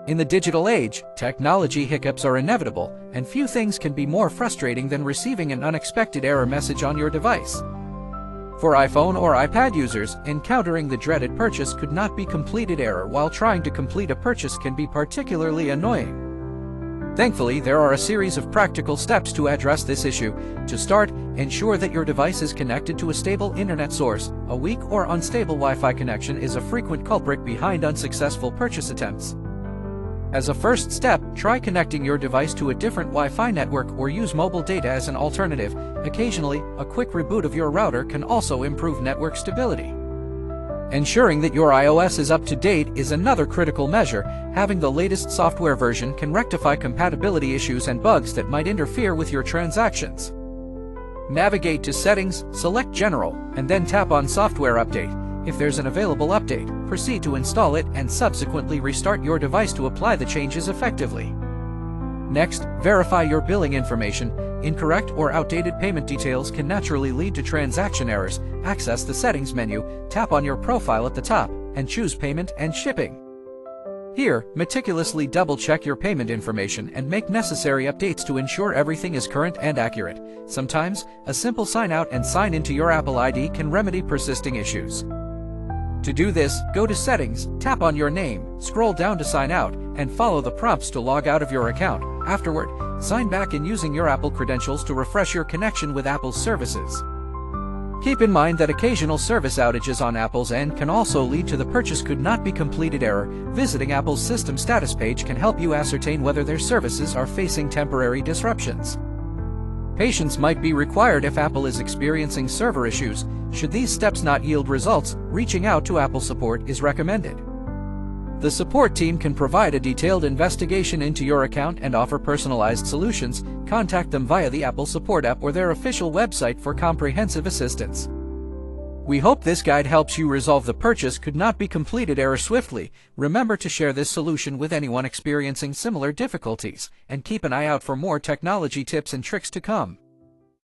In the digital age, technology hiccups are inevitable, and few things can be more frustrating than receiving an unexpected error message on your device. For iPhone or iPad users, encountering the dreaded purchase could not be completed error while trying to complete a purchase can be particularly annoying. Thankfully, there are a series of practical steps to address this issue. To start, ensure that your device is connected to a stable internet source. A weak or unstable Wi-Fi connection is a frequent culprit behind unsuccessful purchase attempts. As a first step, try connecting your device to a different Wi-Fi network or use mobile data as an alternative. Occasionally, a quick reboot of your router can also improve network stability. Ensuring that your iOS is up to date is another critical measure. Having the latest software version can rectify compatibility issues and bugs that might interfere with your transactions. Navigate to Settings, select General, and then tap on Software Update. If there's an available update, proceed to install it and subsequently restart your device to apply the changes effectively. Next, verify your billing information. Incorrect or outdated payment details can naturally lead to transaction errors. Access the Settings menu, tap on your profile at the top, and choose Payment and Shipping. Here, meticulously double-check your payment information and make necessary updates to ensure everything is current and accurate. Sometimes, a simple sign out and sign into your Apple ID can remedy persisting issues. To do this, go to Settings, tap on your name, scroll down to sign out, and follow the prompts to log out of your account. Afterward, sign back in using your Apple credentials to refresh your connection with Apple's services. Keep in mind that occasional service outages on Apple's end can also lead to the purchase could not be completed error. Visiting Apple's system status page can help you ascertain whether their services are facing temporary disruptions. Patience might be required if Apple is experiencing server issues. Should these steps not yield results, reaching out to Apple support is recommended. The support team can provide a detailed investigation into your account and offer personalized solutions. Contact them via the Apple Support app or their official website for comprehensive assistance. We hope this guide helps you resolve the purchase could not be completed error swiftly. Remember to share this solution with anyone experiencing similar difficulties, and keep an eye out for more technology tips and tricks to come.